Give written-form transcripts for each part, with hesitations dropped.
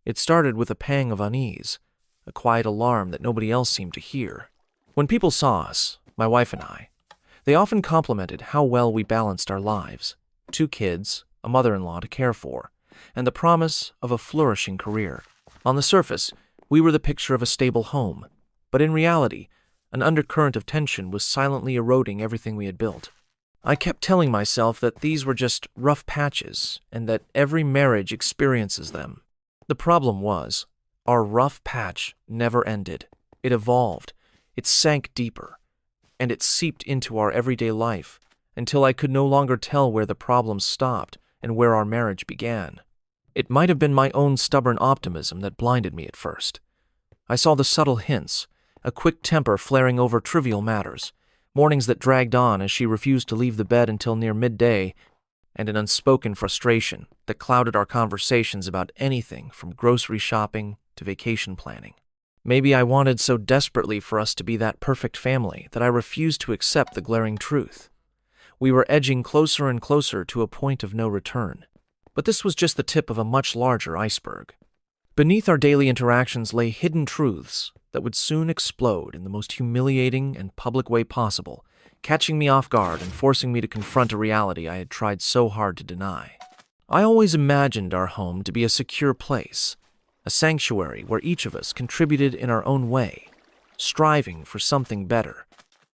It started with a pang of unease, a quiet alarm that nobody else seemed to hear. When people saw us, my wife and I, they often complimented how well we balanced our lives: 2 kids, a mother-in-law to care for, and the promise of a flourishing career. On the surface, we were the picture of a stable home, but in reality, an undercurrent of tension was silently eroding everything we had built. I kept telling myself that these were just rough patches and that every marriage experiences them. The problem was, our rough patch never ended. It evolved, it sank deeper, and it seeped into our everyday life until I could no longer tell where the problems stopped and where our marriage began. It might have been my own stubborn optimism that blinded me at first. I saw the subtle hints, a quick temper flaring over trivial matters, mornings that dragged on as she refused to leave the bed until near midday, and an unspoken frustration that clouded our conversations about anything from grocery shopping to vacation planning. Maybe I wanted so desperately for us to be that perfect family that I refused to accept the glaring truth. We were edging closer and closer to a point of no return. But this was just the tip of a much larger iceberg. Beneath our daily interactions lay hidden truths that would soon explode in the most humiliating and public way possible, catching me off guard and forcing me to confront a reality I had tried so hard to deny. I always imagined our home to be a secure place, a sanctuary where each of us contributed in our own way, striving for something better.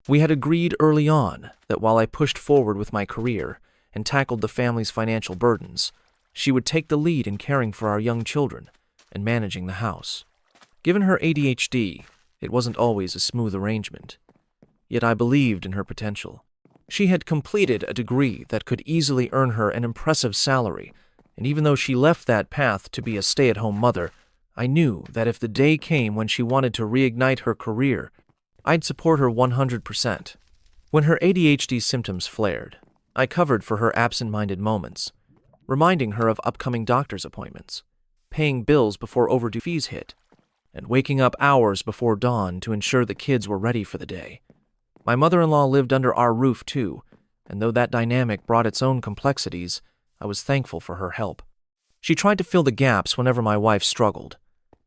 We had agreed early on that while I pushed forward with my career and tackled the family's financial burdens, she would take the lead in caring for our young children and managing the house. Given her ADHD, it wasn't always a smooth arrangement. Yet I believed in her potential. She had completed a degree that could easily earn her an impressive salary, and even though she left that path to be a stay-at-home mother, I knew that if the day came when she wanted to reignite her career, I'd support her 100%. When her ADHD symptoms flared, I covered for her absent-minded moments, reminding her of upcoming doctor's appointments, paying bills before overdue fees hit, and waking up hours before dawn to ensure the kids were ready for the day. My mother-in-law lived under our roof too, and though that dynamic brought its own complexities, I was thankful for her help. She tried to fill the gaps whenever my wife struggled,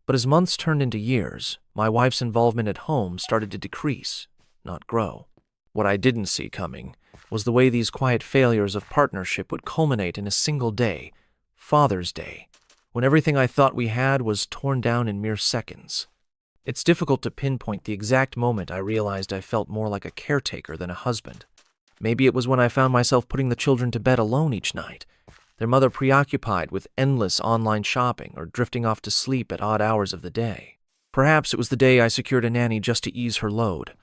but as months turned into years, my wife's involvement at home started to decrease, not grow. What I didn't see coming was the way these quiet failures of partnership would culminate in a single day, Father's Day, when everything I thought we had was torn down in mere seconds. It's difficult to pinpoint the exact moment I realized I felt more like a caretaker than a husband. Maybe it was when I found myself putting the children to bed alone each night, their mother preoccupied with endless online shopping or drifting off to sleep at odd hours of the day. Perhaps it was the day I secured a nanny just to ease her load,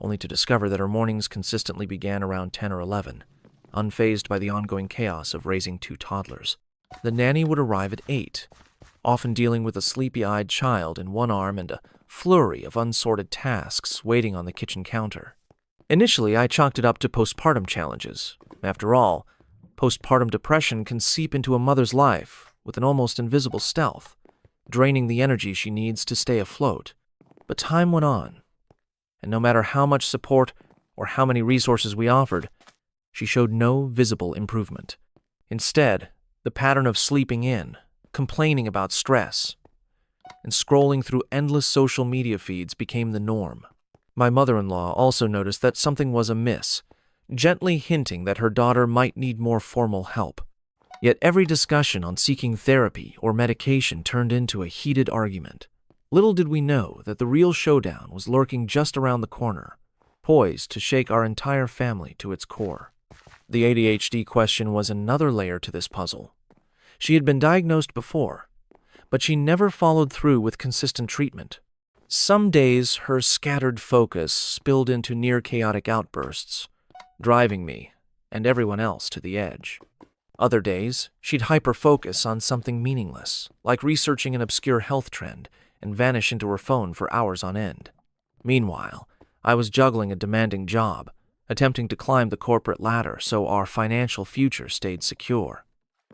only to discover that her mornings consistently began around 10 or 11, unfazed by the ongoing chaos of raising 2 toddlers. The nanny would arrive at 8, often dealing with a sleepy-eyed child in one arm and a flurry of unsorted tasks waiting on the kitchen counter. Initially, I chalked it up to postpartum challenges. After all, postpartum depression can seep into a mother's life with an almost invisible stealth, draining the energy she needs to stay afloat. But time went on, and no matter how much support or how many resources we offered, she showed no visible improvement. Instead, the pattern of sleeping in, complaining about stress, and scrolling through endless social media feeds became the norm. My mother-in-law also noticed that something was amiss, gently hinting that her daughter might need more formal help. Yet every discussion on seeking therapy or medication turned into a heated argument. Little did we know that the real showdown was lurking just around the corner, poised to shake our entire family to its core. The ADHD question was another layer to this puzzle. She had been diagnosed before, but she never followed through with consistent treatment. Some days, her scattered focus spilled into near-chaotic outbursts, driving me and everyone else to the edge. Other days, she'd hyper-focus on something meaningless, like researching an obscure health trend, and vanish into her phone for hours on end. Meanwhile, I was juggling a demanding job, attempting to climb the corporate ladder so our financial future stayed secure.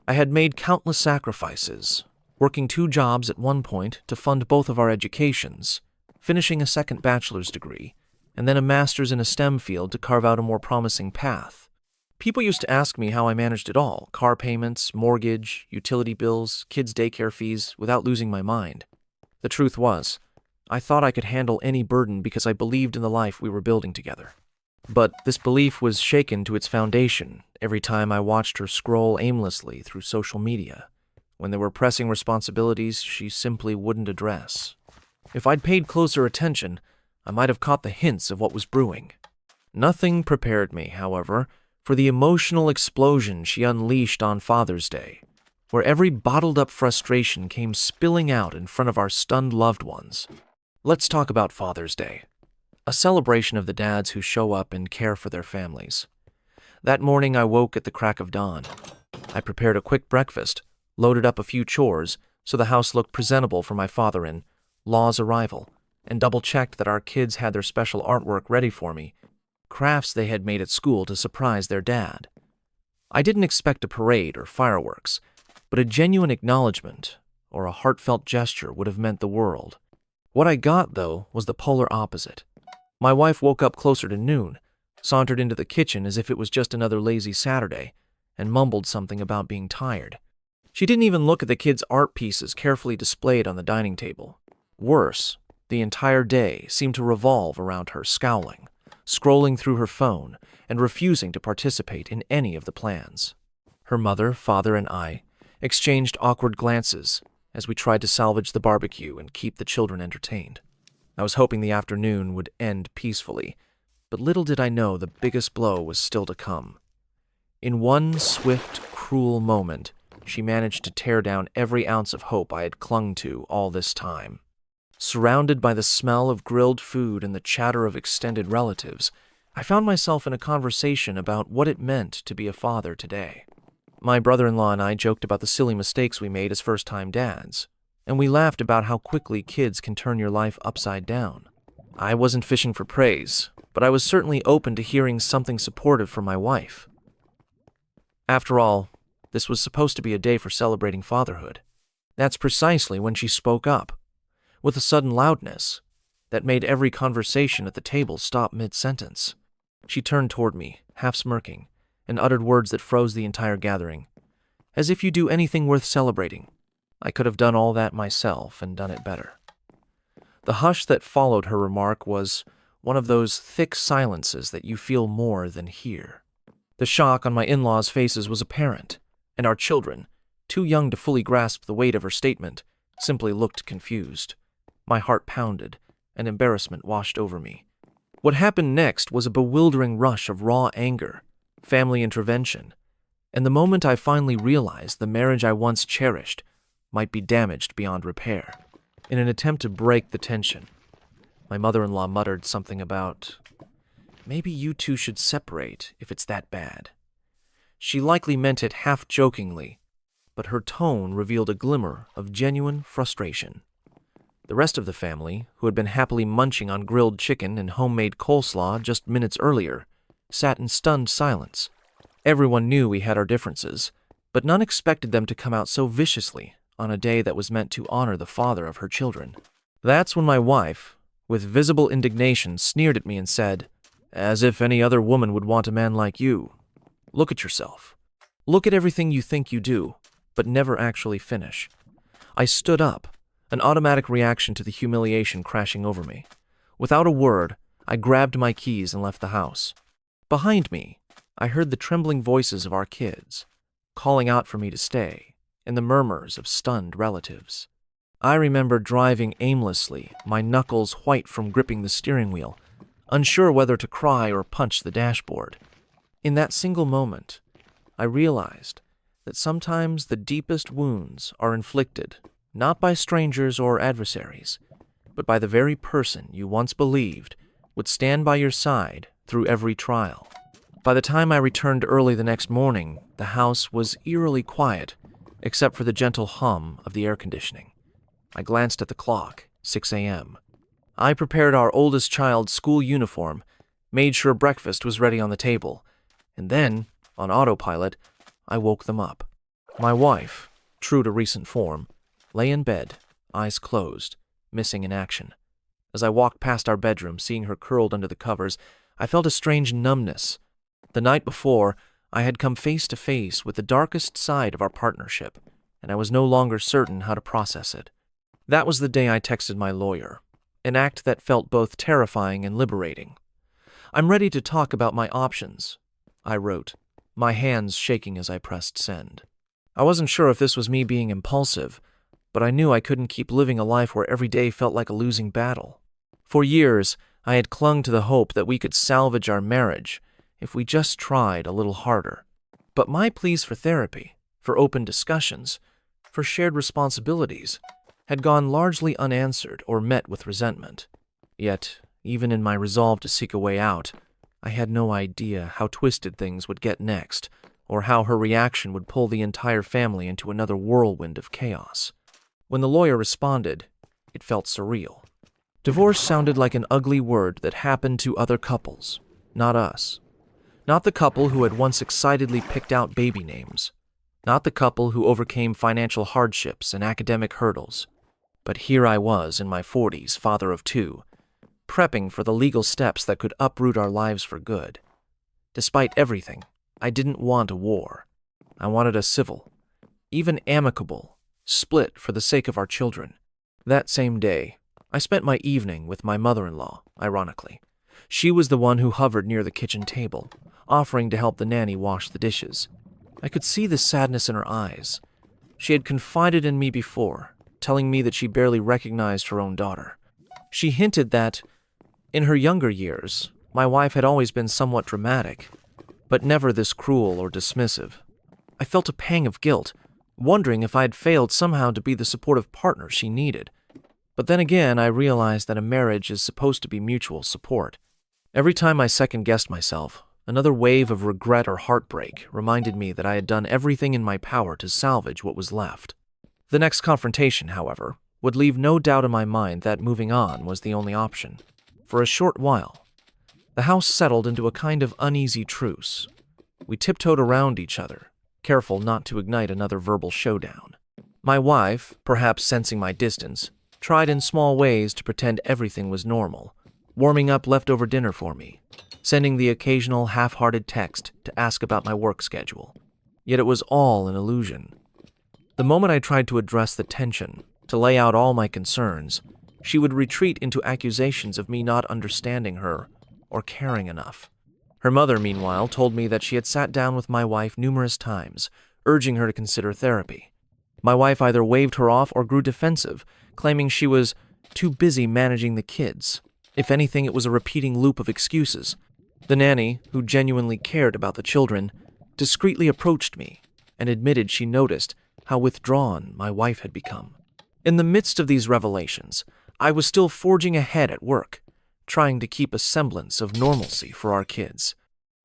I had made countless sacrifices, working 2 jobs at one point to fund both of our educations, finishing a second bachelor's degree, and then a master's in a STEM field to carve out a more promising path. People used to ask me how I managed it all: car payments, mortgage, utility bills, kids' daycare fees, without losing my mind. The truth was, I thought I could handle any burden because I believed in the life we were building together. But this belief was shaken to its foundation every time I watched her scroll aimlessly through social media, when there were pressing responsibilities she simply wouldn't address. If I'd paid closer attention, I might have caught the hints of what was brewing. Nothing prepared me, however, for the emotional explosion she unleashed on Father's Day, where every bottled-up frustration came spilling out in front of our stunned loved ones. Let's talk about Father's Day, a celebration of the dads who show up and care for their families. That morning I woke at the crack of dawn. I prepared a quick breakfast, loaded up a few chores so the house looked presentable for my father in law's arrival, and double-checked that our kids had their special artwork ready for me, crafts they had made at school to surprise their dad. I didn't expect a parade or fireworks, but a genuine acknowledgement or a heartfelt gesture would have meant the world. What I got, though, was the polar opposite. My wife woke up closer to noon, sauntered into the kitchen as if it was just another lazy Saturday, and mumbled something about being tired. She didn't even look at the kids' art pieces carefully displayed on the dining table. Worse, the entire day seemed to revolve around her scowling, scrolling through her phone, and refusing to participate in any of the plans. Her mother, father, and I exchanged awkward glances as we tried to salvage the barbecue and keep the children entertained. I was hoping the afternoon would end peacefully, but little did I know the biggest blow was still to come. In one swift, cruel moment, she managed to tear down every ounce of hope I had clung to all this time. Surrounded by the smell of grilled food and the chatter of extended relatives, I found myself in a conversation about what it meant to be a father today. My brother-in-law and I joked about the silly mistakes we made as first-time dads, and we laughed about how quickly kids can turn your life upside down. I wasn't fishing for praise, but I was certainly open to hearing something supportive from my wife. After all, this was supposed to be a day for celebrating fatherhood. That's precisely when she spoke up, with a sudden loudness that made every conversation at the table stop mid-sentence. She turned toward me, half smirking, and uttered words that froze the entire gathering. As if you do anything worth celebrating, I could have done all that myself and done it better. The hush that followed her remark was one of those thick silences that you feel more than hear. The shock on my in-laws' faces was apparent, and our children, too young to fully grasp the weight of her statement, simply looked confused. My heart pounded, and embarrassment washed over me. What happened next was a bewildering rush of raw anger, family intervention, and the moment I finally realized the marriage I once cherished might be damaged beyond repair. In an attempt to break the tension, my mother-in-law muttered something about, "Maybe you two should separate if it's that bad." She likely meant it half-jokingly, but her tone revealed a glimmer of genuine frustration. The rest of the family, who had been happily munching on grilled chicken and homemade coleslaw just minutes earlier, sat in stunned silence. Everyone knew we had our differences, but none expected them to come out so viciously on a day that was meant to honor the father of her children. That's when my wife, with visible indignation, sneered at me and said, "As if any other woman would want a man like you. Look at yourself. Look at everything you think you do, but never actually finish." I stood up, an automatic reaction to the humiliation crashing over me. Without a word, I grabbed my keys and left the house. Behind me, I heard the trembling voices of our kids, calling out for me to stay, and the murmurs of stunned relatives. I remember driving aimlessly, my knuckles white from gripping the steering wheel, unsure whether to cry or punch the dashboard. In that single moment, I realized that sometimes the deepest wounds are inflicted not by strangers or adversaries, but by the very person you once believed would stand by your side through every trial. By the time I returned early the next morning, the house was eerily quiet, except for the gentle hum of the air conditioning. I glanced at the clock, 6 a.m. I prepared our oldest child's school uniform, made sure breakfast was ready on the table, and then, on autopilot, I woke them up. My wife, true to recent form, lay in bed, eyes closed, missing in action. As I walked past our bedroom, seeing her curled under the covers, I felt a strange numbness. The night before, I had come face to face with the darkest side of our partnership, and I was no longer certain how to process it. That was the day I texted my lawyer, an act that felt both terrifying and liberating. "I'm ready to talk about my options," I wrote, my hands shaking as I pressed send. I wasn't sure if this was me being impulsive, but I knew I couldn't keep living a life where every day felt like a losing battle. For years, I had clung to the hope that we could salvage our marriage if we just tried a little harder. But my pleas for therapy, for open discussions, for shared responsibilities, had gone largely unanswered or met with resentment. Yet, even in my resolve to seek a way out, I had no idea how twisted things would get next, or how her reaction would pull the entire family into another whirlwind of chaos. When the lawyer responded, it felt surreal. Divorce sounded like an ugly word that happened to other couples, not us. Not the couple who had once excitedly picked out baby names. Not the couple who overcame financial hardships and academic hurdles. But here I was in my 40s, father of two, prepping for the legal steps that could uproot our lives for good. Despite everything, I didn't want a war. I wanted a civil, even amicable, split for the sake of our children. That same day, I spent my evening with my mother-in-law, ironically. She was the one who hovered near the kitchen table, offering to help the nanny wash the dishes. I could see the sadness in her eyes. She had confided in me before, telling me that she barely recognized her own daughter. She hinted that, in her younger years, my wife had always been somewhat dramatic, but never this cruel or dismissive. I felt a pang of guilt, wondering if I had failed somehow to be the supportive partner she needed. But then again, I realized that a marriage is supposed to be mutual support. Every time I second-guessed myself, another wave of regret or heartbreak reminded me that I had done everything in my power to salvage what was left. The next confrontation, however, would leave no doubt in my mind that moving on was the only option. For a short while, the house settled into a kind of uneasy truce. We tiptoed around each other, careful not to ignite another verbal showdown. My wife, perhaps sensing my distance, tried in small ways to pretend everything was normal, warming up leftover dinner for me, sending the occasional half-hearted text to ask about my work schedule. Yet it was all an illusion. The moment I tried to address the tension, to lay out all my concerns, she would retreat into accusations of me not understanding her or caring enough. Her mother, meanwhile, told me that she had sat down with my wife numerous times, urging her to consider therapy. My wife either waved her off or grew defensive, claiming she was too busy managing the kids. If anything, it was a repeating loop of excuses. The nanny, who genuinely cared about the children, discreetly approached me and admitted she noticed how withdrawn my wife had become. In the midst of these revelations, I was still forging ahead at work, trying to keep a semblance of normalcy for our kids.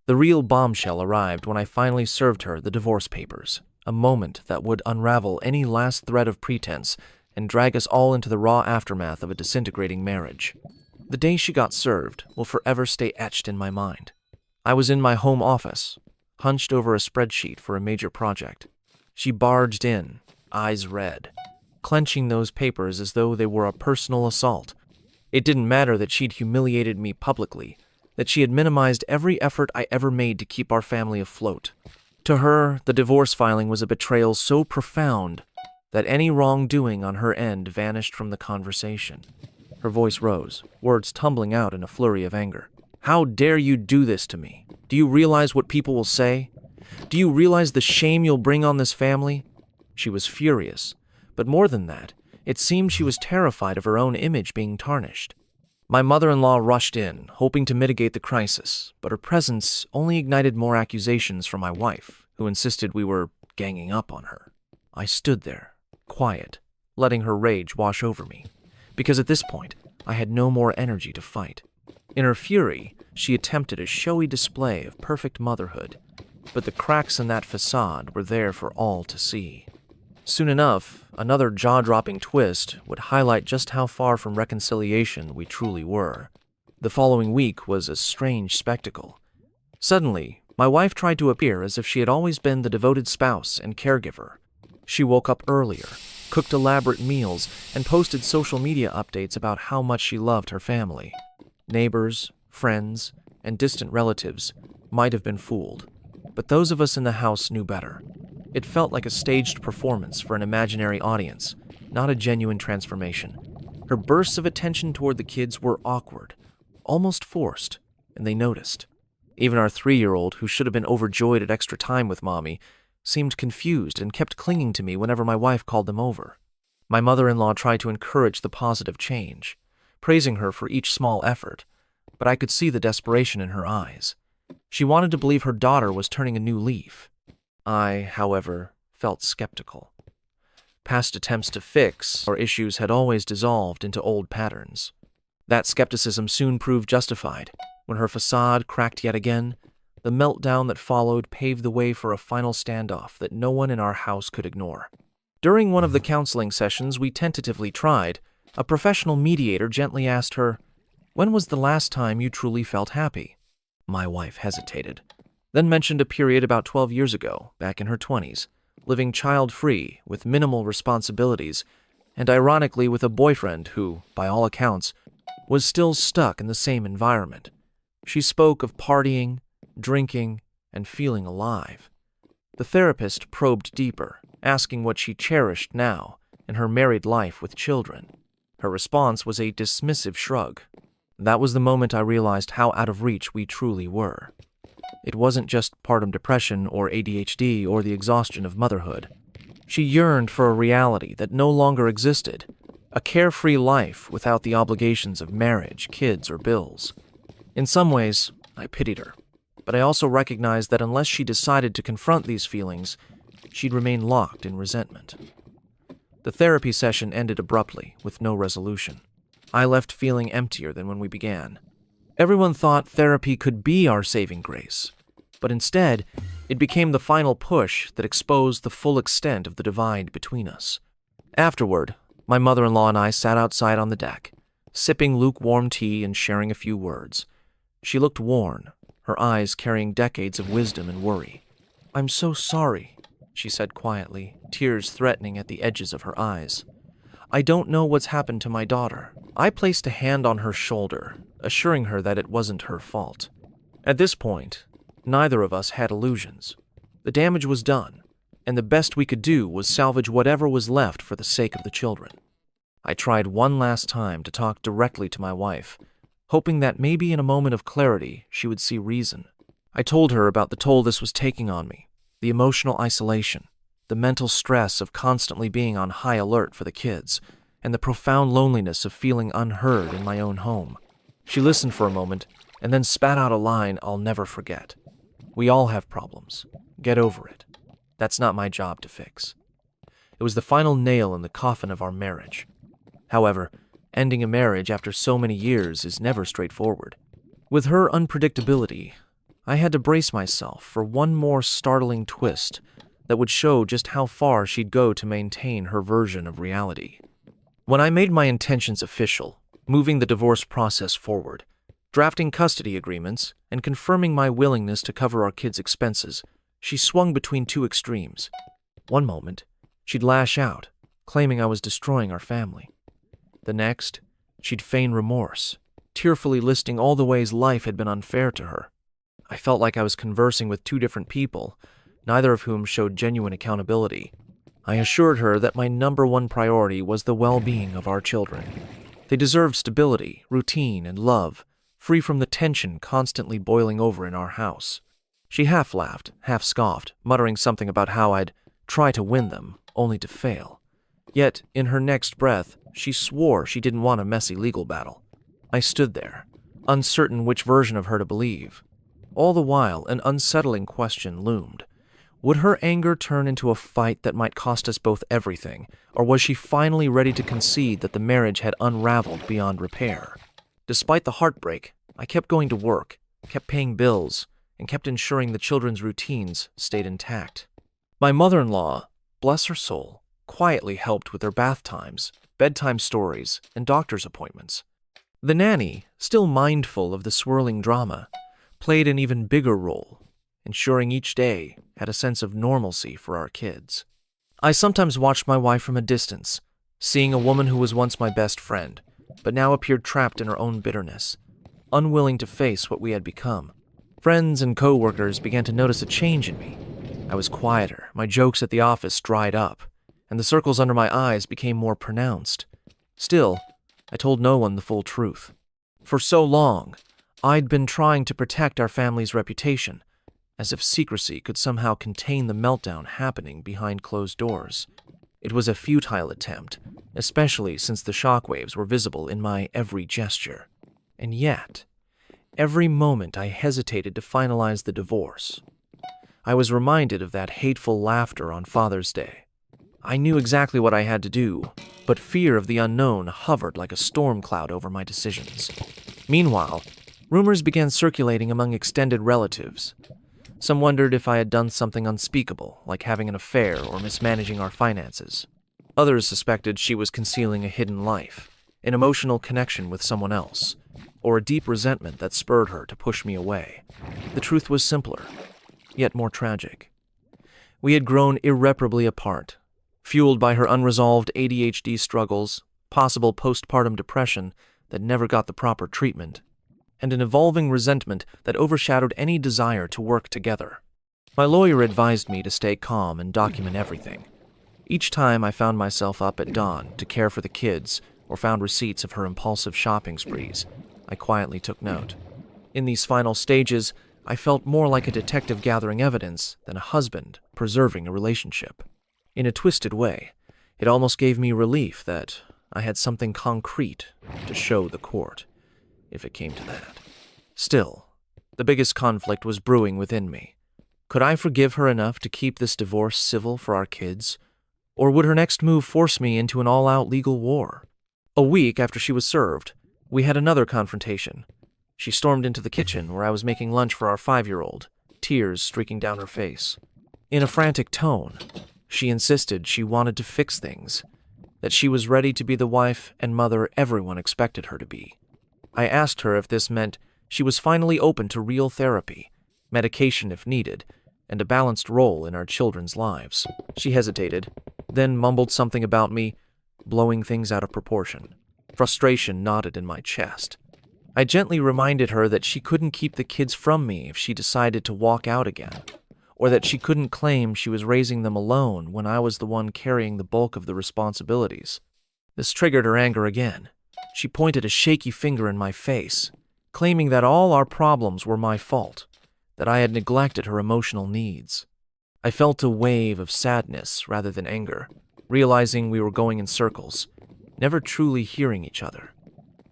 The real bombshell arrived when I finally served her the divorce papers, a moment that would unravel any last thread of pretense and drag us all into the raw aftermath of a disintegrating marriage. The day she got served will forever stay etched in my mind. I was in my home office, hunched over a spreadsheet for a major project. She barged in, eyes red, clenching those papers as though they were a personal assault. It didn't matter that she'd humiliated me publicly, that she had minimized every effort I ever made to keep our family afloat. To her, the divorce filing was a betrayal so profound that any wrongdoing on her end vanished from the conversation. Her voice rose, words tumbling out in a flurry of anger. "How dare you do this to me? Do you realize what people will say? Do you realize the shame you'll bring on this family?" She was furious, but more than that, it seemed she was terrified of her own image being tarnished. My mother-in-law rushed in, hoping to mitigate the crisis, but her presence only ignited more accusations from my wife, who insisted we were ganging up on her. I stood there, quiet, letting her rage wash over me, because at this point, I had no more energy to fight. In her fury, she attempted a showy display of perfect motherhood, but the cracks in that facade were there for all to see. Soon enough, another jaw-dropping twist would highlight just how far from reconciliation we truly were. The following week was a strange spectacle. Suddenly, my wife tried to appear as if she had always been the devoted spouse and caregiver. She woke up earlier, cooked elaborate meals, and posted social media updates about how much she loved her family. Neighbors, friends, and distant relatives might have been fooled. But those of us in the house knew better. It felt like a staged performance for an imaginary audience, not a genuine transformation. Her bursts of attention toward the kids were awkward, almost forced, and they noticed. Even our 3-year-old, who should have been overjoyed at extra time with Mommy, seemed confused and kept clinging to me whenever my wife called them over. My mother-in-law tried to encourage the positive change, praising her for each small effort, but I could see the desperation in her eyes. She wanted to believe her daughter was turning a new leaf. I, however, felt skeptical. Past attempts to fix our issues had always dissolved into old patterns. That skepticism soon proved justified. When her facade cracked yet again, the meltdown that followed paved the way for a final standoff that no one in our house could ignore. During one of the counseling sessions we tentatively tried, a professional mediator gently asked her, "When was the last time you truly felt happy?" My wife hesitated, then mentioned a period about 12 years ago, back in her 20s, living child-free with minimal responsibilities, and ironically with a boyfriend who, by all accounts, was still stuck in the same environment. She spoke of partying, drinking, and feeling alive. The therapist probed deeper, asking what she cherished now in her married life with children. Her response was a dismissive shrug. That was the moment I realized how out of reach we truly were. It wasn't just postpartum depression or ADHD or the exhaustion of motherhood. She yearned for a reality that no longer existed, a carefree life without the obligations of marriage, kids, or bills. In some ways, I pitied her, but I also recognized that unless she decided to confront these feelings, she'd remain locked in resentment. The therapy session ended abruptly, with no resolution. I left feeling emptier than when we began. Everyone thought therapy could be our saving grace, but instead, it became the final push that exposed the full extent of the divide between us. Afterward, my mother-in-law and I sat outside on the deck, sipping lukewarm tea and sharing a few words. She looked worn, her eyes carrying decades of wisdom and worry. "I'm so sorry," she said quietly, tears threatening at the edges of her eyes. "I don't know what's happened to my daughter." I placed a hand on her shoulder, assuring her that it wasn't her fault. At this point, neither of us had illusions. The damage was done, and the best we could do was salvage whatever was left for the sake of the children. I tried one last time to talk directly to my wife, hoping that maybe in a moment of clarity she would see reason. I told her about the toll this was taking on me, the emotional isolation, the mental stress of constantly being on high alert for the kids, and the profound loneliness of feeling unheard in my own home. She listened for a moment and then spat out a line I'll never forget. "We all have problems. Get over it. That's not my job to fix." It was the final nail in the coffin of our marriage. However, ending a marriage after so many years is never straightforward. With her unpredictability, I had to brace myself for one more startling twist that would show just how far she'd go to maintain her version of reality. When I made my intentions official, moving the divorce process forward, drafting custody agreements, and confirming my willingness to cover our kids' expenses, she swung between two extremes. One moment, she'd lash out, claiming I was destroying our family. The next, she'd feign remorse, tearfully listing all the ways life had been unfair to her. I felt like I was conversing with two different people, neither of whom showed genuine accountability. I assured her that my number one priority was the well-being of our children. They deserved stability, routine, and love, free from the tension constantly boiling over in our house. She half laughed, half scoffed, muttering something about how I'd try to win them, only to fail. Yet, in her next breath, she swore she didn't want a messy legal battle. I stood there, uncertain which version of her to believe. All the while, an unsettling question loomed. Would her anger turn into a fight that might cost us both everything, or was she finally ready to concede that the marriage had unraveled beyond repair? Despite the heartbreak, I kept going to work, kept paying bills, and kept ensuring the children's routines stayed intact. My mother-in-law, bless her soul, quietly helped with their bath times, bedtime stories, and doctor's appointments. The nanny, still mindful of the swirling drama, played an even bigger role, ensuring each day had a sense of normalcy for our kids. I sometimes watched my wife from a distance, seeing a woman who was once my best friend, but now appeared trapped in her own bitterness, unwilling to face what we had become. Friends and co-workers began to notice a change in me. I was quieter, my jokes at the office dried up, and the circles under my eyes became more pronounced. Still, I told no one the full truth. For so long, I'd been trying to protect our family's reputation, as if secrecy could somehow contain the meltdown happening behind closed doors. It was a futile attempt, especially since the shockwaves were visible in my every gesture. And yet, every moment I hesitated to finalize the divorce, I was reminded of that hateful laughter on Father's Day. I knew exactly what I had to do, but fear of the unknown hovered like a storm cloud over my decisions. Meanwhile, rumors began circulating among extended relatives. Some wondered if I had done something unspeakable, like having an affair or mismanaging our finances. Others suspected she was concealing a hidden life, an emotional connection with someone else, or a deep resentment that spurred her to push me away. The truth was simpler, yet more tragic. We had grown irreparably apart, fueled by her unresolved ADHD struggles, possible postpartum depression that never got the proper treatment, and an evolving resentment that overshadowed any desire to work together. My lawyer advised me to stay calm and document everything. Each time I found myself up at dawn to care for the kids or found receipts of her impulsive shopping sprees, I quietly took note. In these final stages, I felt more like a detective gathering evidence than a husband preserving a relationship. In a twisted way, it almost gave me relief that I had something concrete to show the court, if it came to that. Still, the biggest conflict was brewing within me. Could I forgive her enough to keep this divorce civil for our kids? Or would her next move force me into an all-out legal war? A week after she was served, we had another confrontation. She stormed into the kitchen where I was making lunch for our 5-year-old, tears streaking down her face. In a frantic tone, she insisted she wanted to fix things, that she was ready to be the wife and mother everyone expected her to be. I asked her if this meant she was finally open to real therapy, medication if needed, and a balanced role in our children's lives. She hesitated, then mumbled something about me blowing things out of proportion. Frustration knotted in my chest. I gently reminded her that she couldn't keep the kids from me if she decided to walk out again, or that she couldn't claim she was raising them alone when I was the one carrying the bulk of the responsibilities. This triggered her anger again. She pointed a shaky finger in my face, claiming that all our problems were my fault, that I had neglected her emotional needs. I felt a wave of sadness rather than anger, realizing we were going in circles, never truly hearing each other.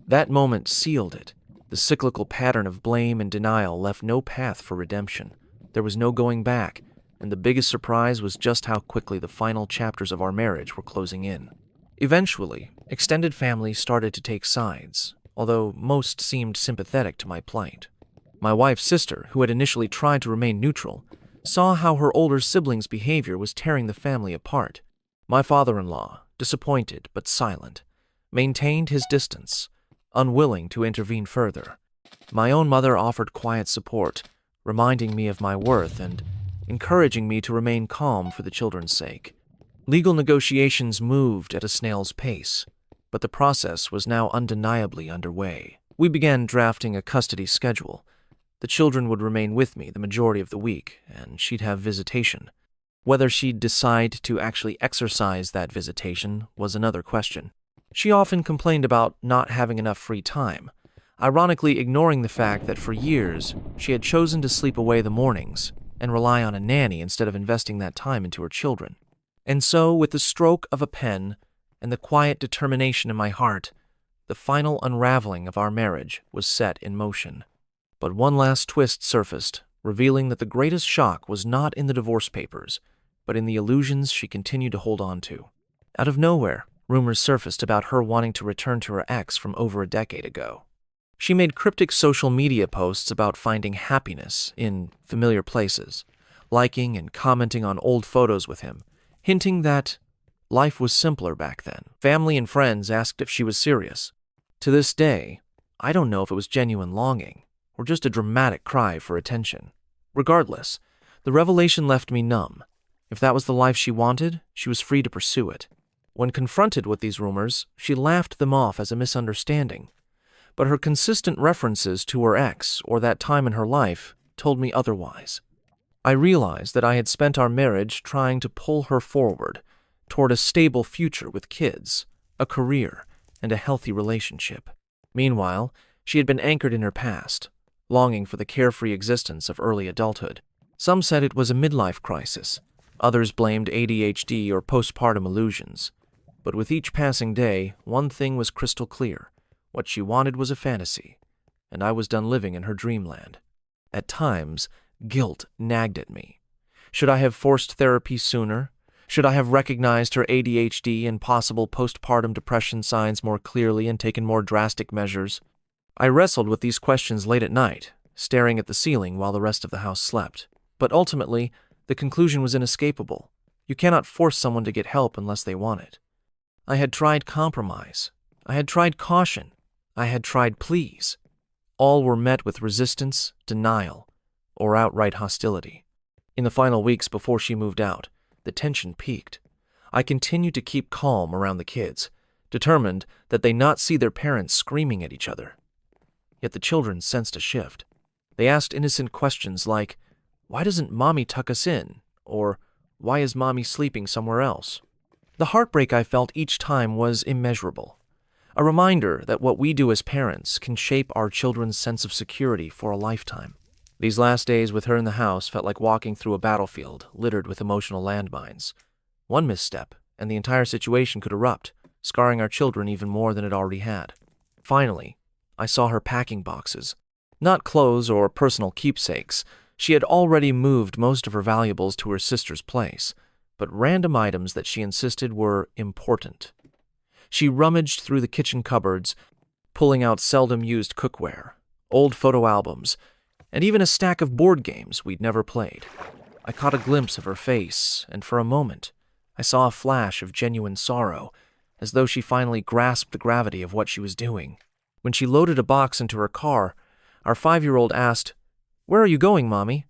That moment sealed it. The cyclical pattern of blame and denial left no path for redemption. There was no going back, and the biggest surprise was just how quickly the final chapters of our marriage were closing in. Eventually, extended family started to take sides, although most seemed sympathetic to my plight. My wife's sister, who had initially tried to remain neutral, saw how her older siblings' behavior was tearing the family apart. My father-in-law, disappointed but silent, maintained his distance, unwilling to intervene further. My own mother offered quiet support, reminding me of my worth and encouraging me to remain calm for the children's sake. Legal negotiations moved at a snail's pace, but the process was now undeniably underway. We began drafting a custody schedule. The children would remain with me the majority of the week, and she'd have visitation. Whether she'd decide to actually exercise that visitation was another question. She often complained about not having enough free time, ironically ignoring the fact that for years she had chosen to sleep away the mornings and rely on a nanny instead of investing that time into her children. And so, with the stroke of a pen and the quiet determination in my heart, the final unraveling of our marriage was set in motion. But one last twist surfaced, revealing that the greatest shock was not in the divorce papers, but in the illusions she continued to hold on to. Out of nowhere, rumors surfaced about her wanting to return to her ex from over a decade ago. She made cryptic social media posts about finding happiness in familiar places, liking and commenting on old photos with him, hinting that life was simpler back then. Family and friends asked if she was serious. To this day, I don't know if it was genuine longing or just a dramatic cry for attention. Regardless, the revelation left me numb. If that was the life she wanted, she was free to pursue it. When confronted with these rumors, she laughed them off as a misunderstanding. But her consistent references to her ex or that time in her life told me otherwise. I realized that I had spent our marriage trying to pull her forward toward a stable future with kids, a career, and a healthy relationship. Meanwhile, she had been anchored in her past, longing for the carefree existence of early adulthood. Some said it was a midlife crisis. Others blamed ADHD or postpartum illusions. But with each passing day, one thing was crystal clear. What she wanted was a fantasy, and I was done living in her dreamland. At times, guilt nagged at me. Should I have forced therapy sooner? Should I have recognized her ADHD and possible postpartum depression signs more clearly and taken more drastic measures? I wrestled with these questions late at night, staring at the ceiling while the rest of the house slept. But ultimately, the conclusion was inescapable. You cannot force someone to get help unless they want it. I had tried compromise. I had tried caution. I had tried pleas. All were met with resistance, denial, or outright hostility. In the final weeks before she moved out, the tension peaked. I continued to keep calm around the kids, determined that they not see their parents screaming at each other. Yet the children sensed a shift. They asked innocent questions like, "Why doesn't Mommy tuck us in?" Or, "Why is Mommy sleeping somewhere else?" The heartbreak I felt each time was immeasurable. A reminder that what we do as parents can shape our children's sense of security for a lifetime. These last days with her in the house felt like walking through a battlefield littered with emotional landmines. One misstep, and the entire situation could erupt, scarring our children even more than it already had. Finally, I saw her packing boxes. Not clothes or personal keepsakes. She had already moved most of her valuables to her sister's place, but random items that she insisted were important. She rummaged through the kitchen cupboards, pulling out seldom-used cookware, old photo albums, and even a stack of board games we'd never played. I caught a glimpse of her face, and for a moment, I saw a flash of genuine sorrow, as though she finally grasped the gravity of what she was doing. When she loaded a box into her car, our 5-year-old asked, "Where are you going, Mommy?"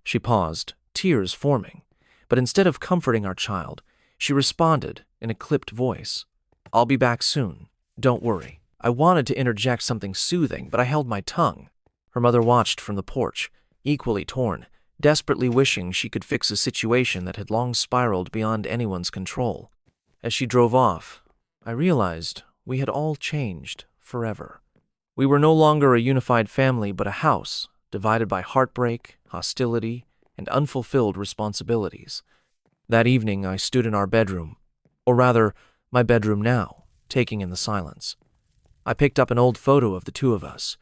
She paused, tears forming, but instead of comforting our child, she responded in a clipped voice, "I'll be back soon. Don't worry." I wanted to interject something soothing, but I held my tongue. Her mother watched from the porch, equally torn, desperately wishing she could fix a situation that had long spiraled beyond anyone's control. As she drove off, I realized we had all changed forever. We were no longer a unified family, but a house divided by heartbreak, hostility, and unfulfilled responsibilities. That evening, I stood in our bedroom, or rather, my bedroom now, taking in the silence. I picked up an old photo of the two of us,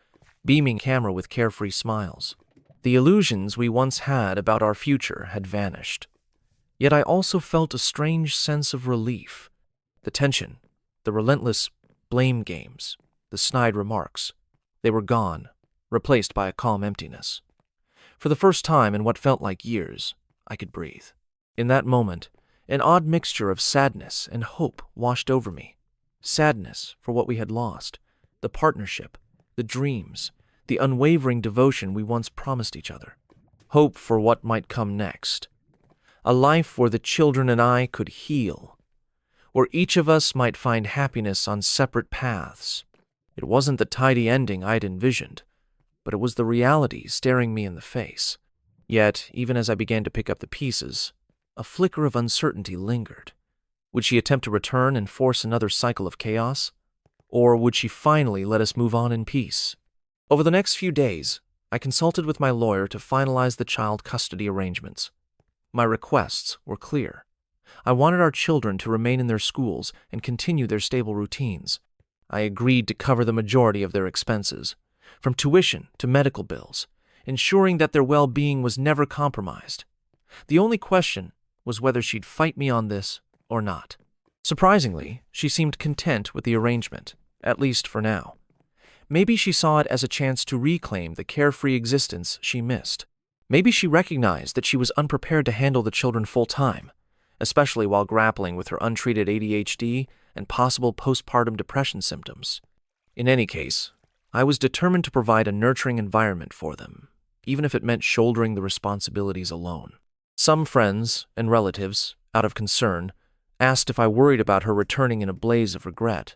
beaming camera with carefree smiles. The illusions we once had about our future had vanished. Yet I also felt a strange sense of relief. The tension, the relentless blame games, the snide remarks, they were gone, replaced by a calm emptiness. For the first time in what felt like years, I could breathe. In that moment, an odd mixture of sadness and hope washed over me. Sadness for what we had lost, the partnership, the dreams, the unwavering devotion we once promised each other. Hope for what might come next. A life where the children and I could heal, where each of us might find happiness on separate paths. It wasn't the tidy ending I'd envisioned, but it was the reality staring me in the face. Yet, even as I began to pick up the pieces, a flicker of uncertainty lingered. Would she attempt to return and force another cycle of chaos? Or would she finally let us move on in peace? Over the next few days, I consulted with my lawyer to finalize the child custody arrangements. My requests were clear. I wanted our children to remain in their schools and continue their stable routines. I agreed to cover the majority of their expenses, from tuition to medical bills, ensuring that their well-being was never compromised. The only question was whether she'd fight me on this or not. Surprisingly, she seemed content with the arrangement, at least for now. Maybe she saw it as a chance to reclaim the carefree existence she missed. Maybe she recognized that she was unprepared to handle the children full-time, especially while grappling with her untreated ADHD and possible postpartum depression symptoms. In any case, I was determined to provide a nurturing environment for them, even if it meant shouldering the responsibilities alone. Some friends and relatives, out of concern, asked if I worried about her returning in a blaze of regret.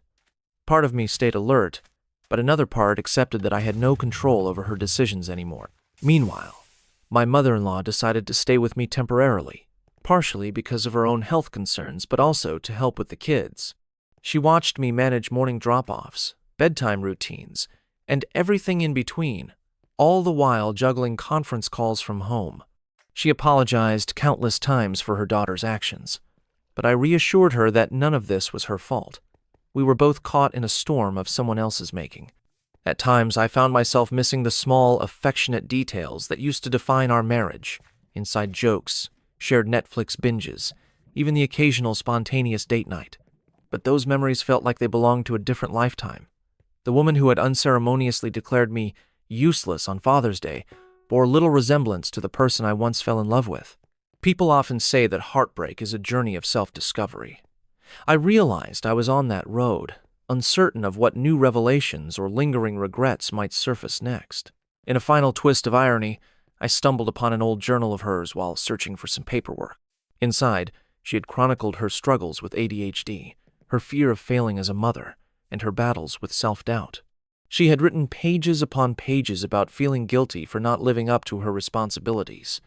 Part of me stayed alert, but another part accepted that I had no control over her decisions anymore. Meanwhile, My mother-in-law decided to stay with me temporarily, partially because of her own health concerns, but also to help with the kids. She watched me manage morning drop-offs, bedtime routines, and everything in between, all the while juggling conference calls from home. She apologized countless times for her daughter's actions, but I reassured her that none of this was her fault. We were both caught in a storm of someone else's making. At times, I found myself missing the small, affectionate details that used to define our marriage: inside jokes, shared Netflix binges, even the occasional spontaneous date night. But those memories felt like they belonged to a different lifetime. The woman who had unceremoniously declared me useless on Father's Day bore little resemblance to the person I once fell in love with. People often say that heartbreak is a journey of self-discovery. I realized I was on that road, uncertain of what new revelations or lingering regrets might surface next. In a final twist of irony, I stumbled upon an old journal of hers while searching for some paperwork. Inside, she had chronicled her struggles with ADHD, her fear of failing as a mother, and her battles with self-doubt. She had written pages upon pages about feeling guilty for not living up to her responsibilities,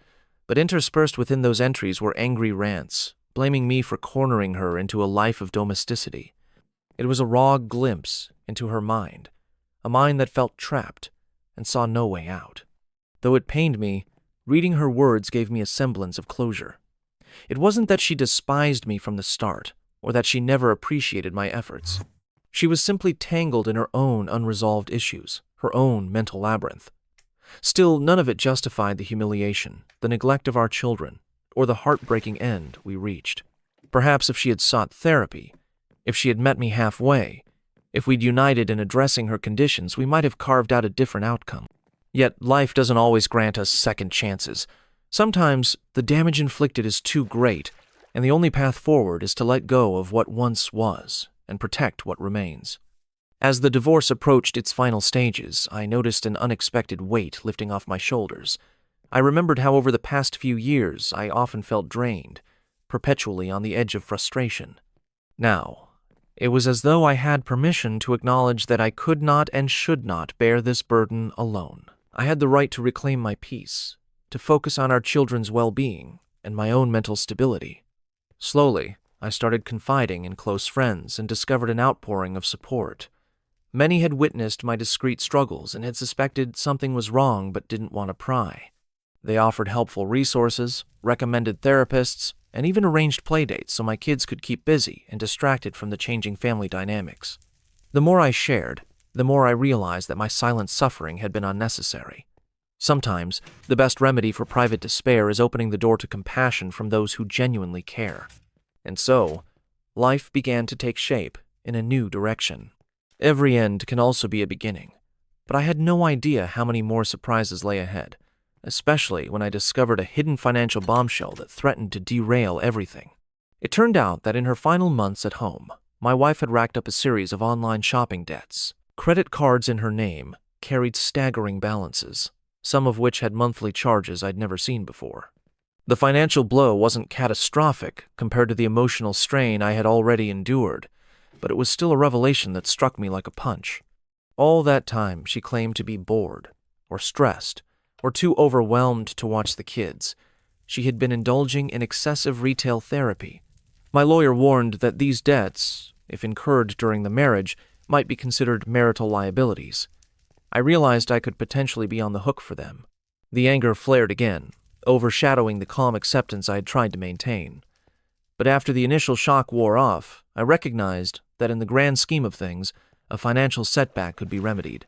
but interspersed within those entries were angry rants, blaming me for cornering her into a life of domesticity. It was a raw glimpse into her mind, a mind that felt trapped and saw no way out. Though it pained me, reading her words gave me a semblance of closure. It wasn't that she despised me from the start, or that she never appreciated my efforts. She was simply tangled in her own unresolved issues, her own mental labyrinth. Still, none of it justified the humiliation, the neglect of our children, or the heartbreaking end we reached. Perhaps if she had sought therapy, if she had met me halfway, if we'd united in addressing her conditions, we might have carved out a different outcome. Yet life doesn't always grant us second chances. Sometimes the damage inflicted is too great, and the only path forward is to let go of what once was and protect what remains. As the divorce approached its final stages, I noticed an unexpected weight lifting off my shoulders. I remembered how over the past few years I often felt drained, perpetually on the edge of frustration. Now, it was as though I had permission to acknowledge that I could not and should not bear this burden alone. I had the right to reclaim my peace, to focus on our children's well-being and my own mental stability. Slowly, I started confiding in close friends and discovered an outpouring of support. Many had witnessed my discreet struggles and had suspected something was wrong but didn't want to pry. They offered helpful resources, recommended therapists, and even arranged playdates so my kids could keep busy and distracted from the changing family dynamics. The more I shared, the more I realized that my silent suffering had been unnecessary. Sometimes, the best remedy for private despair is opening the door to compassion from those who genuinely care. And so, life began to take shape in a new direction. Every end can also be a beginning, but I had no idea how many more surprises lay ahead, especially when I discovered a hidden financial bombshell that threatened to derail everything. It turned out that in her final months at home, my wife had racked up a series of online shopping debts. Credit cards in her name carried staggering balances, some of which had monthly charges I'd never seen before. The financial blow wasn't catastrophic compared to the emotional strain I had already endured, but it was still a revelation that struck me like a punch. All that time, she claimed to be bored, or stressed, or too overwhelmed to watch the kids. She had been indulging in excessive retail therapy. My lawyer warned that these debts, if incurred during the marriage, might be considered marital liabilities. I realized I could potentially be on the hook for them. The anger flared again, overshadowing the calm acceptance I had tried to maintain. But after the initial shock wore off, I recognized that in the grand scheme of things, a financial setback could be remedied.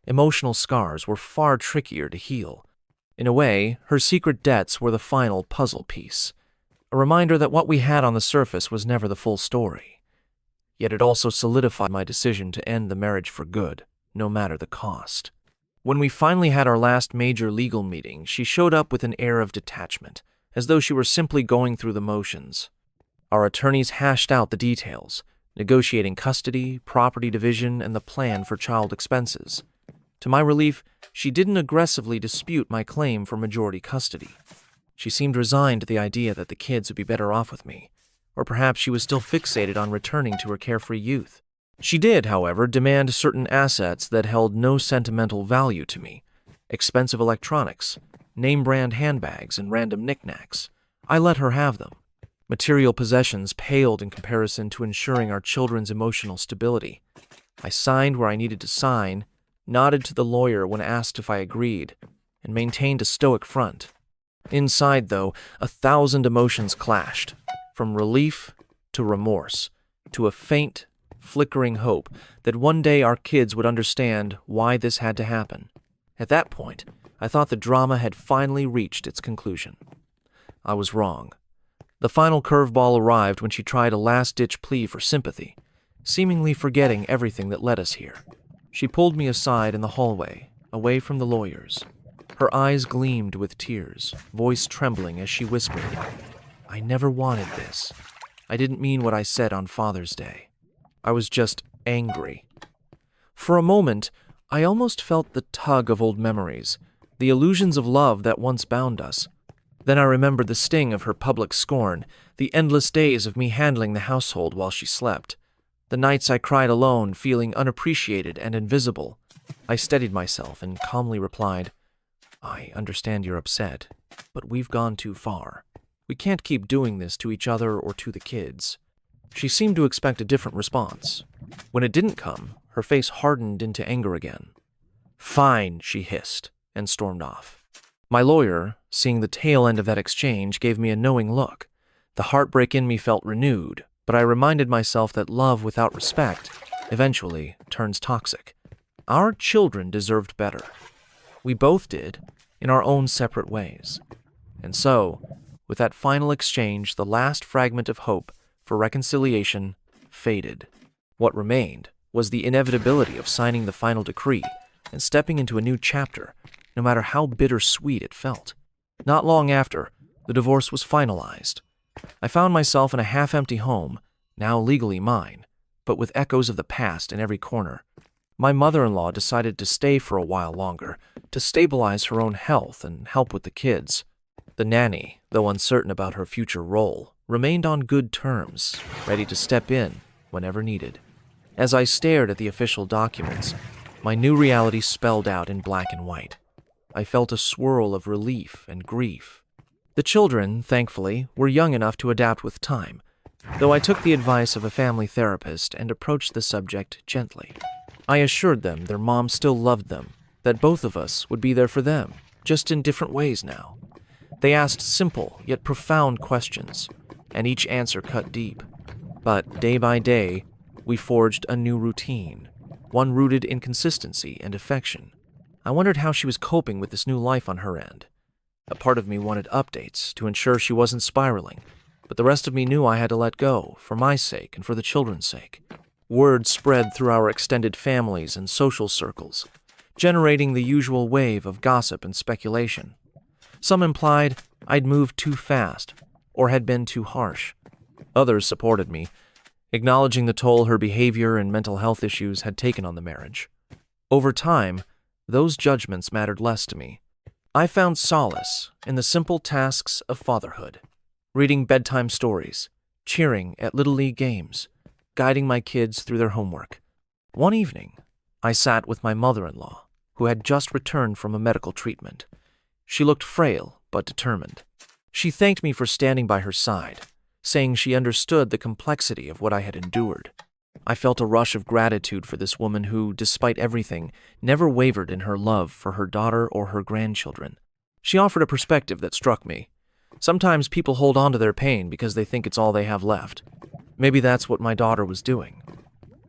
Emotional scars were far trickier to heal. In a way, her secret debts were the final puzzle piece, a reminder that what we had on the surface was never the full story. Yet it also solidified my decision to end the marriage for good, no matter the cost. When we finally had our last major legal meeting, she showed up with an air of detachment, as though she were simply going through the motions. Our attorneys hashed out the details, negotiating custody, property division, and the plan for child expenses. To my relief, she didn't aggressively dispute my claim for majority custody. She seemed resigned to the idea that the kids would be better off with me, or perhaps she was still fixated on returning to her carefree youth. She did, however, demand certain assets that held no sentimental value to me: expensive electronics, name-brand handbags and random knickknacks. I let her have them. Material possessions paled in comparison to ensuring our children's emotional stability. I signed where I needed to sign, nodded to the lawyer when asked if I agreed, and maintained a stoic front. Inside, though, 1,000 emotions clashed, from relief to remorse, to a faint, flickering hope that one day our kids would understand why this had to happen. At that point, I thought the drama had finally reached its conclusion. I was wrong. The final curveball arrived when she tried a last-ditch plea for sympathy, seemingly forgetting everything that led us here. She pulled me aside in the hallway, away from the lawyers. Her eyes gleamed with tears, voice trembling as she whispered, "I never wanted this. I didn't mean what I said on Father's Day. I was just angry." For a moment, I almost felt the tug of old memories, the illusions of love that once bound us. Then I remembered the sting of her public scorn, the endless days of me handling the household while she slept, the nights I cried alone, feeling unappreciated and invisible. I steadied myself and calmly replied, "I understand you're upset, but we've gone too far. We can't keep doing this to each other or to the kids." She seemed to expect a different response. When it didn't come, her face hardened into anger again. "Fine," she hissed, and stormed off. My lawyer, seeing the tail end of that exchange, gave me a knowing look. The heartbreak in me felt renewed, but I reminded myself that love without respect eventually turns toxic. Our children deserved better. We both did, in our own separate ways. And so, with that final exchange, the last fragment of hope for reconciliation faded. What remained was the inevitability of signing the final decree and stepping into a new chapter, no matter how bittersweet it felt. Not long after, the divorce was finalized. I found myself in a half-empty home, now legally mine, but with echoes of the past in every corner. My mother-in-law decided to stay for a while longer, to stabilize her own health and help with the kids. The nanny, though uncertain about her future role, remained on good terms, ready to step in whenever needed. As I stared at the official documents, my new reality spelled out in black and white. I felt a swirl of relief and grief. The children, thankfully, were young enough to adapt with time, though I took the advice of a family therapist and approached the subject gently. I assured them their mom still loved them, that both of us would be there for them, just in different ways now. They asked simple yet profound questions, and each answer cut deep. But day by day, we forged a new routine, one rooted in consistency and affection. I wondered how she was coping with this new life on her end. A part of me wanted updates to ensure she wasn't spiraling, but the rest of me knew I had to let go, for my sake and for the children's sake. Word spread through our extended families and social circles, generating the usual wave of gossip and speculation. Some implied I'd moved too fast or had been too harsh. Others supported me, acknowledging the toll her behavior and mental health issues had taken on the marriage. Over time, those judgments mattered less to me. I found solace in the simple tasks of fatherhood, reading bedtime stories, cheering at Little League games, guiding my kids through their homework. One evening, I sat with my mother-in-law, who had just returned from a medical treatment. She looked frail but determined. She thanked me for standing by her side, saying she understood the complexity of what I had endured. I felt a rush of gratitude for this woman who, despite everything, never wavered in her love for her daughter or her grandchildren. She offered a perspective that struck me. Sometimes people hold on to their pain because they think it's all they have left. Maybe that's what my daughter was doing.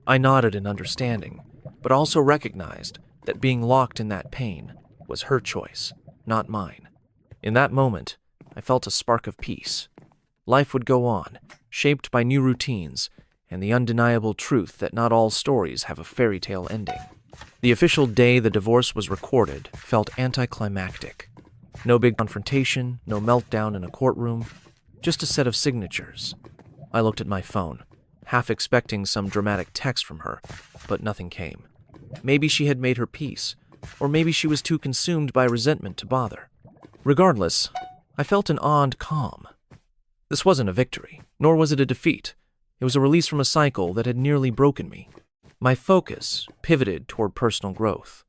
I nodded in understanding, but also recognized that being locked in that pain was her choice, not mine. In that moment, I felt a spark of peace. Life would go on, shaped by new routines, and the undeniable truth that not all stories have a fairy tale ending. The official day the divorce was recorded felt anticlimactic. No big confrontation, no meltdown in a courtroom, just a set of signatures. I looked at my phone, half expecting some dramatic text from her, but nothing came. Maybe she had made her peace, or maybe she was too consumed by resentment to bother. Regardless, I felt an odd calm. This wasn't a victory, nor was it a defeat. It was a release from a cycle that had nearly broken me. My focus pivoted toward personal growth.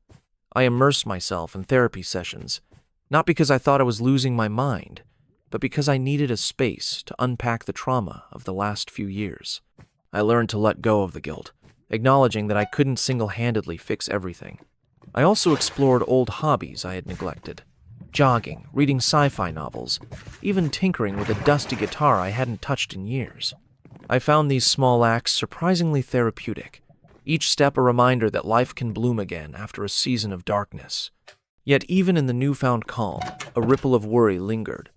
I immersed myself in therapy sessions, Not because I thought I was losing my mind, but because I needed a space to unpack the trauma of the last few years. I learned to let go of the guilt, acknowledging that I couldn't single-handedly fix everything. I also explored old hobbies I had neglected. Jogging, reading sci-fi novels, even tinkering with a dusty guitar I hadn't touched in years. I found these small acts surprisingly therapeutic, each step a reminder that life can bloom again after a season of darkness. Yet even in the newfound calm, a ripple of worry lingered.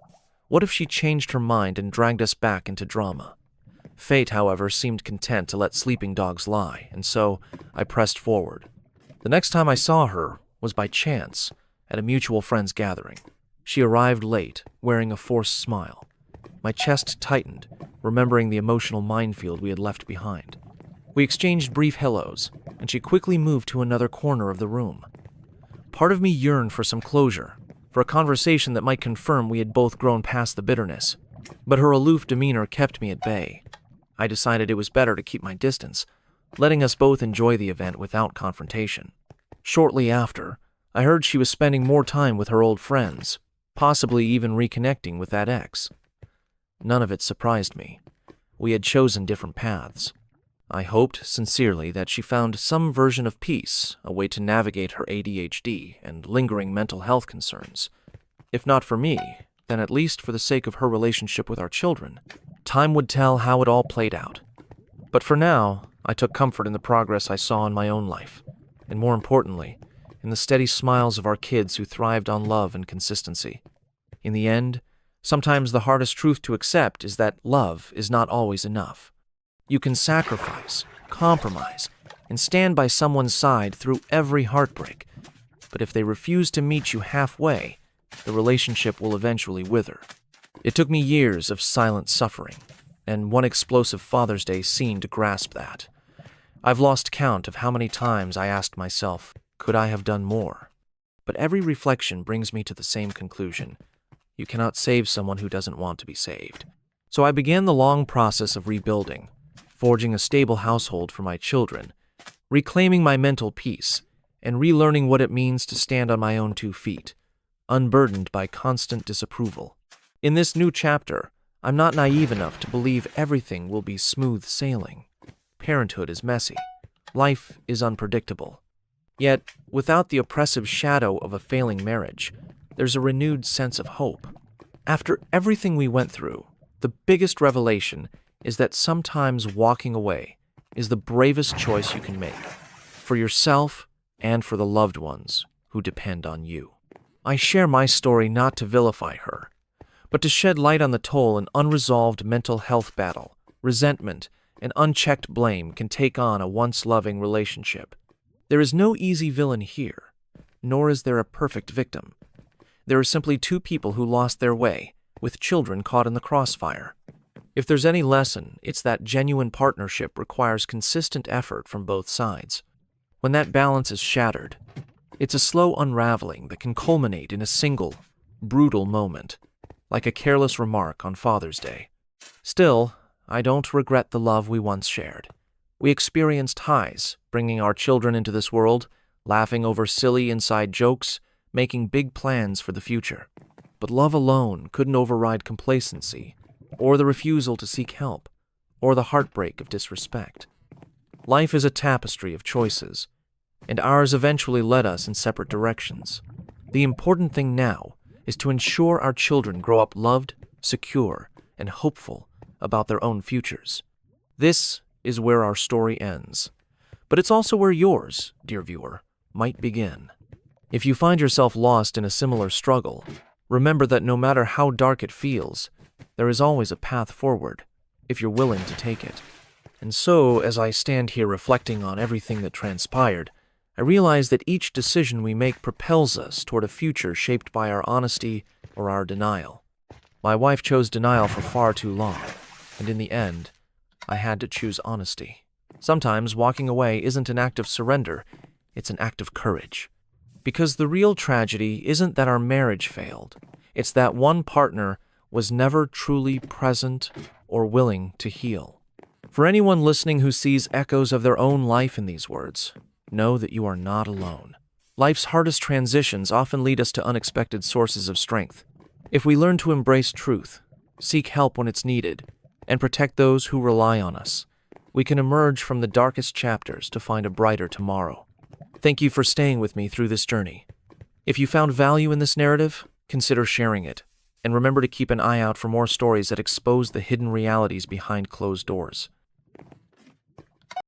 What if she changed her mind and dragged us back into drama? Fate, however, seemed content to let sleeping dogs lie, and so I pressed forward. The next time I saw her was by chance, at a mutual friend's gathering. She arrived late, wearing a forced smile. My chest tightened, remembering the emotional minefield we had left behind. We exchanged brief hellos, and she quickly moved to another corner of the room. Part of me yearned for some closure, for a conversation that might confirm we had both grown past the bitterness, but her aloof demeanor kept me at bay. I decided it was better to keep my distance, letting us both enjoy the event without confrontation. Shortly after, I heard she was spending more time with her old friends, possibly even reconnecting with that ex. None of it surprised me. We had chosen different paths. I hoped sincerely that she found some version of peace, a way to navigate her ADHD and lingering mental health concerns. If not for me, then at least for the sake of her relationship with our children. Time would tell how it all played out. But for now, I took comfort in the progress I saw in my own life, and more importantly, in the steady smiles of our kids who thrived on love and consistency. In the end, sometimes the hardest truth to accept is that love is not always enough. You can sacrifice, compromise, and stand by someone's side through every heartbreak, but if they refuse to meet you halfway, the relationship will eventually wither. It took me years of silent suffering, and one explosive Father's Day scene to grasp that. I've lost count of how many times I asked myself, could I have done more? But every reflection brings me to the same conclusion. You cannot save someone who doesn't want to be saved. So I began the long process of rebuilding, forging a stable household for my children, reclaiming my mental peace, and relearning what it means to stand on my own 2 feet, unburdened by constant disapproval. In this new chapter, I'm not naive enough to believe everything will be smooth sailing. Parenthood is messy. Life is unpredictable. Yet, without the oppressive shadow of a failing marriage, there's a renewed sense of hope. After everything we went through, the biggest revelation is that sometimes walking away is the bravest choice you can make, for yourself and for the loved ones who depend on you. I share my story not to vilify her, but to shed light on the toll an unresolved mental health battle, resentment, and unchecked blame can take on a once-loving relationship. There is no easy villain here, nor is there a perfect victim. There are simply 2 people who lost their way, with children caught in the crossfire. If there's any lesson, it's that genuine partnership requires consistent effort from both sides. When that balance is shattered, it's a slow unraveling that can culminate in a single, brutal moment, like a careless remark on Father's Day. Still, I don't regret the love we once shared. We experienced highs, bringing our children into this world, laughing over silly inside jokes, making big plans for the future. But love alone couldn't override complacency, or the refusal to seek help, or the heartbreak of disrespect. Life is a tapestry of choices, and ours eventually led us in separate directions. The important thing now is to ensure our children grow up loved, secure, and hopeful about their own futures. This is where our story ends, but it's also where yours, dear viewer, might begin. If you find yourself lost in a similar struggle, remember that no matter how dark it feels, there is always a path forward, if you're willing to take it. And so, as I stand here reflecting on everything that transpired, I realize that each decision we make propels us toward a future shaped by our honesty or our denial. My wife chose denial for far too long, and in the end, I had to choose honesty. Sometimes walking away isn't an act of surrender, it's an act of courage. Because the real tragedy isn't that our marriage failed, it's that one partner was never truly present or willing to heal. For anyone listening who sees echoes of their own life in these words, know that you are not alone. Life's hardest transitions often lead us to unexpected sources of strength. If we learn to embrace truth, seek help when it's needed, and protect those who rely on us, we can emerge from the darkest chapters to find a brighter tomorrow. Thank you for staying with me through this journey. If you found value in this narrative, consider sharing it, and remember to keep an eye out for more stories that expose the hidden realities behind closed doors.